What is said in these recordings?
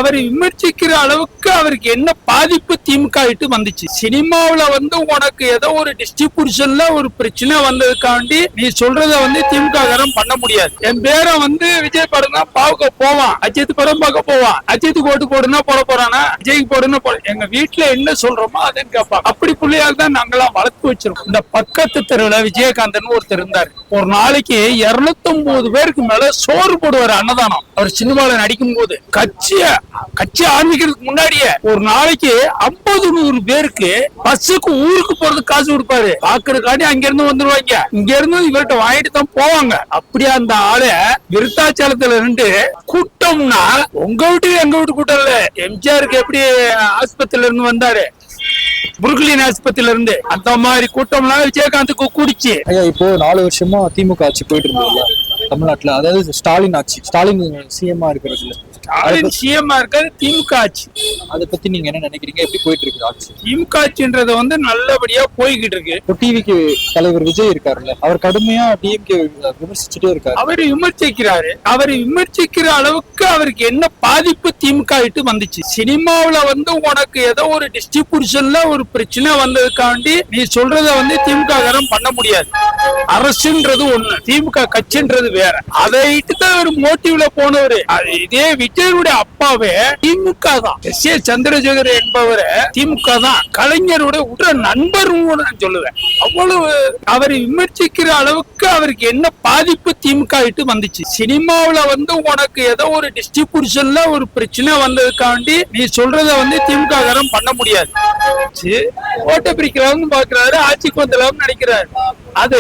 அவர் விமர்சிக்கிற அளவுக்கு அவருக்கு என்ன பாதிப்பு திமுக இட்டு வந்துச்சு. சினிமாவில உனக்கு ஏதோ ஒரு டிஸ்ட்ரிபியூஷன்ல ஒரு பிரச்சனை வந்ததுக்காண்டி நீ சொல்றத திமுக காரன் பண்ண முடியாது. என் பேரை விஜய் படம் தான் பார்க்க போவான், அஜித் படம் பார்க்க போவான், அஜித்துக்கு ஓட்டு போடுனா போட போறானா, விஜய்க்கு போடுனா போட. எங்க வீட்டுல என்ன சொல்றோமோ அதுன்னு கேட்பாங்க. அப்படி பிள்ளையால் தான் நாங்கெல்லாம் வளர்த்து வச்சிருக்கோம். இந்த பக்கத்து தெருவுல விஜயகாந்தன் ஒருத்தர் இருந்தாரு. ஒரு நாளைக்கு 209 பேருக்கு மேல சோறு போடுவாரு அன்னதானம். அவர் சினிமாவில நடிக்கும் போது கட்சி ஆரம்பிக்கிறதுக்கு முன்னாடியே ஒரு நாளைக்கு 50-100 பேருக்கு பஸ்ஸுக்கு ஊருக்கு போறதுக்கு காசு கொடுப்பாரு. பாக்குறதுக்காண்டி அங்க இருந்து வந்துருவாங்க, இங்க இருந்து இவர்கிட்ட வாங்கிட்டு தான் போவாங்க. அப்படியே அந்த ஆளு விருத்தாச்சலத்துல இருந்து கூட்டம்னா உங்க வீட்டுக்கு எங்க வீட்டு கூட்டம் இல்ல. எம்ஜிஆருக்கு எப்படி ஆஸ்பத்திரியில இருந்து வந்தாரு, புருக்லின் ஆஸ்பத்திரியில இருந்து, அந்த மாதிரி கூட்டம்லாம் விஜயகாந்துக்கு கூடிச்சு. இப்போ 4 வருஷமா திமுக ஆட்சி போயிட்டு இருந்தது தமிழ்நாட்டுல. அதாவது ஸ்டாலின் ஆட்சி, ஸ்டாலின் சிஎம்மா இருக்கிறது, ஸ்டாலின் சிஎம்மா இருக்காது, திமுக ஆட்சி. அதை பத்தி நீங்க என்ன நினைக்கிறீங்க? எப்படி போயிட்டு இருக்கு ஆட்சி? திமுக ஆட்சின்றது நல்லபடியா போய்கிட்டு இருக்கு. டிவிக்கு தலைவர் விஜய் இருக்காருல்ல, அவர் கடுமையா டிஎம்கே விமர்சிச்சுட்டே இருக்காரு. அவரு விமர்சிக்கிறாரு. அவரு விமர்சிக்கிற அளவுக்கு அவருக்கு என்ன பாதிப்பு திமுக இட்டு வந்துச்சு. சினிமாவில உனக்கு ஏதோ ஒரு டிஸ்ட்ரிபியூஷன்ல ஒரு பிரச்சனை வந்ததுக்காண்டி நீ சொல்றத திமுக காரன் பண்ண முடியாது. அரசுன்றது ஒண்ணு, திமுக கட்சின்றது வேற. அதை தான் ஒரு மோட்டிவ்ல போனவரு. இதே விஜயனுடைய அப்பாவே திமுக தான். எஸ்.ஏ. சந்திரசேகர் என்பவர் திமுக தான். கலைஞருடைய உற்ற நண்பர் நான் சொல்லுவேன். அவ்வளவு அவரை விமர்சிக்கிற அளவுக்கு அவருக்கு என்ன பாதிப்பு திமுக இட்டு வந்துச்சு. சினிமாவில உனக்கு ஏதோ ஒரு டிஸ்ட்ரிபியூஷன்ல ஒரு பிரச்சனை வந்ததுக்காண்டி நீ சொல்றத திமுக காரன் பண்ண முடியாது. ஓட்ட பிரிக்கிறாங்க பாக்குறாரு, ஆட்சிக்கு வந்தலாம் நினைக்கிறாரு. அது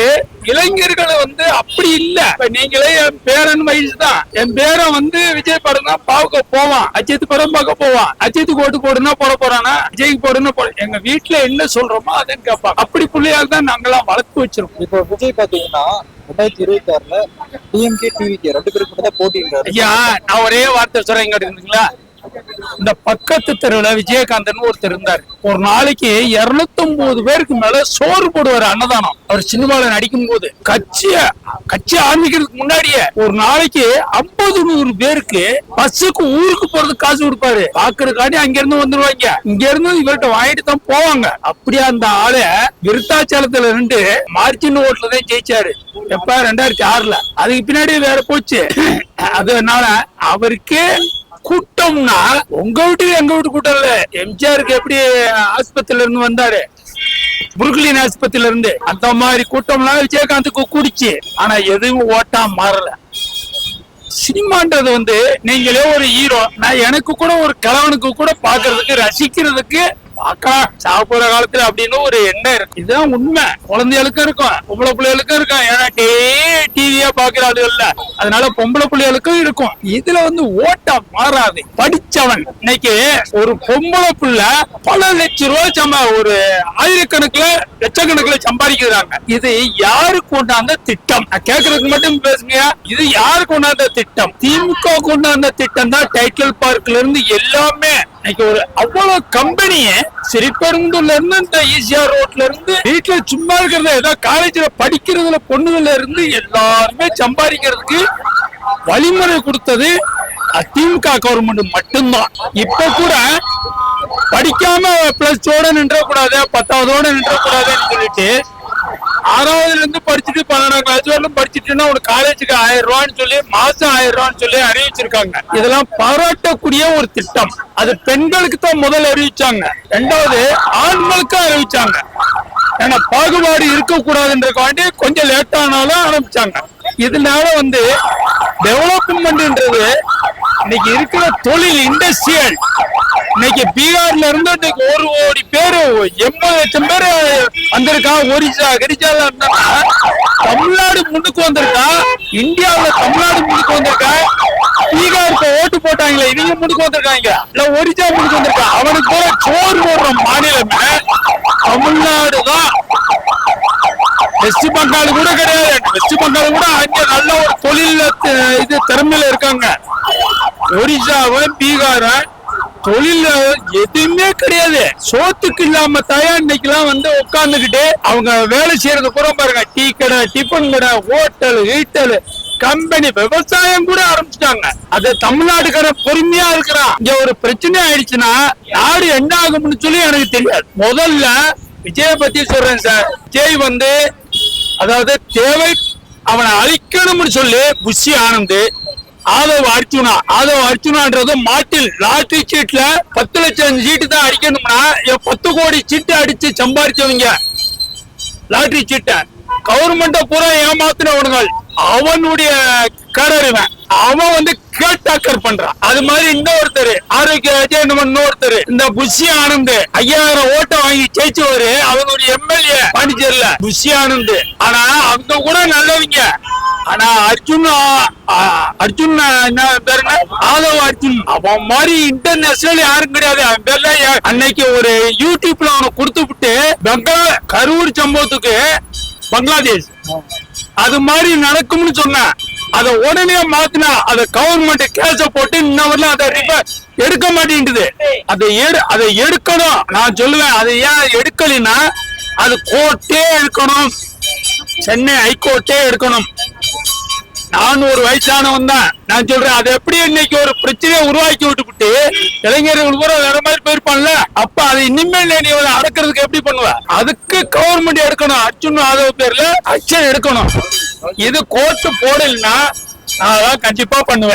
இளைஞர்கள் அப்படி இல்ல. நீங்களே என் பேரன் வயசு தான், என் பேரன் விஜய் படம் தான் பார்க்க போவான், அஜித் படம் பார்க்க போவான், அஜித்துக்கு ஓட்டு போடுனா போட போறானா, விஜய்க்கு போடுனா போட. எங்க வீட்டுல என்ன சொல்றோமோ அதுன்னு கேட்பாங்க. அப்படி பிள்ளையால் தான் நாங்கெல்லாம் வளர்த்து வச்சிருக்கோம். இப்போ விஜய் பாத்தீங்கன்னா 2026ல டிஎம்கே டிவிகே 2 பேருக்கு மட்டும் தான் போட்டிங்க. ஐயா, நான் ஒரே வார்த்தை சொல்றேன், இங்க இருக்குங்களா, இந்த பக்கத்து தெருவுல விஜயகாந்தன் ஒருத்தர் இருந்தாரு. ஒரு நாளைக்கு 209 பேருக்கு மேல சோறு போடுவாரு அன்னதானம். அவர் சினிமாவில நடிக்கும் போது கட்சி ஆரம்பிக்கிறதுக்கு முன்னாடியே ஒரு நாளைக்கு 50-100 பேருக்கு பஸ்ஸுக்கு ஊருக்கு போறதுக்கு காசு கொடுப்பாரு. பாக்குறதுக்காண்டி அங்க இருந்து வந்துருவாங்க, இங்க இருந்து இவர்கிட்ட வாங்கிட்டு தான் போவாங்க. அப்படியே அந்த ஆளு விருத்தாச்சலத்துல இருந்து மார்ச்சின் ஓட்டுல தான் ஜெயிச்சாரு. எப்ப 2006ல. அதுக்கு பின்னாடி வேற போச்சு. அதனால அவருக்கு கூட்டம்னா உங்க வீட்டுக்கு எங்க வீட்டு கூட்டம் இல்ல. எம்ஜிஆருக்கு எப்படி ஆஸ்பத்திரியில இருந்து வந்தாரு, புருக்லின் ஆஸ்பத்திரியில இருந்து, அந்த மாதிரி கூட்டம்லாம் விஜயகாந்துக்கு கூடிச்சு. ஆனா எதுவும் ஓட்டா மாறல. சினிமான்றது நீங்களே ஒரு ஹீரோ, நான் எனக்கு கூட ஒரு கிழவனுக்கு கூட பாக்குறதுக்கு ரசிக்கிறதுக்கு பாக்கலாம் சாப்பிடுற காலத்துல அப்படின்னு ஒரு எண்ணம் இருக்கு. இதுதான் உண்மை. குழந்தைகளுக்கும் இருக்கும், பொம்பளை பிள்ளைகளுக்கும் இருக்கும். ஏன்னா டிவியா பாக்குற ஆளு இல்ல, அதனால பொம்பளை பிள்ளைகளுக்கும் இருக்கும். இதுல ஓட்டா மாறாது. படிச்சவன் இன்னைக்கு ஒரு பொம்பளை பிள்ளை பல லட்சம் ரூபாய் ஒரு ஆயிரக்கணக்குல லட்சக்கணக்குல சம்பாதிக்கிறாங்க. இது யாரு கொண்டாந்த திட்டம்? கேக்குறதுக்கு மட்டும் பேசுங்க. இது யாரு கொண்டாந்த திட்டம்? திமுக கொண்டாந்த திட்டம் தான். டைட்டில் பார்க்ல இருந்து எல்லாமே இன்னைக்கு ஒரு அவ்வளவு கம்பெனிய சிறுபெருந்துல இருந்து இந்த ஈசிஆர் ரோட்ல இருந்து வீட்டுல சும்மா இருக்கிறத ஏதோ காலேஜ்ல படிக்கிறதுல பொண்ணுகள்ல இருந்து எல்லாருமே சம்பாதிக்கிறதுக்கு வழிமுறை கொடுத்தது திமுக கவர்மெண்ட் மட்டும்தான். இப்ப கூட படிக்காம பிளஸ் நின்ற கூடாது, 10ஆவதோட நின்ற கூடாதுன்னு சொல்லிட்டு 6ஆவதுல இருந்து படிச்சுட்டு 12ஆம் கிளாஸ் வரலும் படிச்சுட்டுன்னா ஒரு காலேஜுக்கு 1000 ரூபான்னு சொல்லி மாசம் 1000 ரூபான்னு சொல்லி அறிவிச்சிருக்காங்க. இதெல்லாம் பாராட்டக்கூடிய ஒரு திட்டம். அது பெண்களுக்கு தான் முதல்ல அறிவிச்சாங்க, 2வது ஆண்களுக்கு அறிவிச்சாங்க. ஏன்னா பாகுபாடு இருக்கக்கூடாதுன்றக்காண்டி கொஞ்சம் லேட்டானாலும் ஆரம்பிச்சாங்க. இதனால டெவலப்மெண்ட்ன்றது இன்னைக்கு இருக்கிற தொழில் இண்டஸ்ட்ரியல் இன்னைக்கு பீகார்ல இருந்து இன்னைக்கு 1 கோடி பேரு 80 லட்சம் பேரு வந்திருக்கா. ஒரிசா கிரிஜால இருந்தா தமிழ்நாடு முன்னுக்கு வந்திருக்கா. இந்தியாவில தமிழ்நாடு முன்னுக்கு வந்திருக்கா. பீகாருக்கு ஓட்டு போட்டாங்களே இவங்க முன்னுக்கு வந்திருக்காங்க, இல்ல ஒரிசா முன்னுக்கு வந்திருக்கா. அவனுக்கு கூட சோறு போடுற மாநிலமே தமிழ்நாடு தான். வெஸ்ட் பெங்கால் கூட கிடையாது. வெஸ்ட் பெங்கால் கூட அங்க நல்ல ஒரு தொழில இது திறமையில இருக்காங்க. ஒரிசாவை பீகார தொழில எதுவுமே கிடையாது. சோத்துக்கு இல்லாம தயா இன்னைக்கெல்லாம் உட்கார்ந்துகிட்டு அவங்க வேலை செய்யறது கூட பாருங்க. டீ கடை, டிஃபன் கடை, ஹோட்டல், ஹீட்டல் கம்பெனி விவசாயம் கூட ஆரம்பிச்சிட்டாங்க. அது தமிழ்நாட்டுக்காரன் பொறுமையா இருக்கிறான். இங்க ஒரு பிரச்சனை ஆயிடுச்சுன்னா நாடு என்ன ஆகும்னு சொல்லி எனக்கு தெரியாது. முதல்ல விஜய பத்தி சொல்றேன் சார். விஜய் வந்து அதாவது தேவை அவனை அழிக்கணும்னு சொல்லி புஷி ஆனந்த், ஆதவ் அர்ஜுனான்றது மாட்டில் லாட்டரி சீட்ல 10 லட்சம் சீட்டு தான் அடிக்கணும்னா 10 கோடி சீட்டு அடிச்சு சம்பாதிச்சவங்க. லாட்டரி சீட்டை கவர்மெண்ட பூரா ஏமாத்தினவனுங்கள். அவனுடைய கரறிவன் அவன் வந்து கேட்டாக்கர் பண்றான். அது மாதிரி இன்னொருத்தர் ஆரோக்கிய இன்னொருத்தர் இந்த புஷி ஆனந்த் 5000 ஓட்டை வாங்கி ஜெயிச்சவரு. அவனுடைய எம்எல்ஏ பாண்டிச்சேரியில புஷி ஆனந்த். ஆனா அவங்க கூட நல்லவங்க. ஆனா அர்ஜுன் என்ன பேருங்க, ஆதவ் அர்ஜுன், அவன் மாதிரி இன்டர்நேஷனல் யாரும் கிடையாது. அவன் பேர்ல அன்னைக்கு ஒரு யூடியூப்ல அவனை கொடுத்து விட்டு கரூர் சம்பவத்துக்கு பங்களாதேஷ் அது மாதிரி நடக்கும்னு சொன்ன அதை உடனே மாத்தினா அதை கவர்மெண்ட் கேஸ போட்டு இன்னவரெல்லாம் அதை எடுக்க மாட்டேங்குது. அதை எடுக்கணும். நான் சொல்லுவேன், அதை ஏன் எடுக்கலைன்னா அது கோர்ட்டே எடுக்கணும், சென்னை ஹைகோர்ட்டே எடுக்கணும். நான் ஒரு வயசானவன் தான். நான் சொல்றேன், அது எப்படி இன்னைக்கு ஒரு பிரச்சனையை உருவாக்கி விட்டுவிட்டு இளைஞர்கள் கூட வேற மாதிரி போயிருப்பான்ல, அப்ப அதை இனிமேல் நீ அடக்கிறதுக்கு எப்படி பண்ணுவ? அதுக்கு கவர்மெண்ட் எடுக்கணும். அர்ஜுன் ஆதவ் பேர்ல ஆக்ஷன் எடுக்கணும். இது கோர்ட் போடலைன்னா நான் கண்டிப்பா பண்ணுவேன்.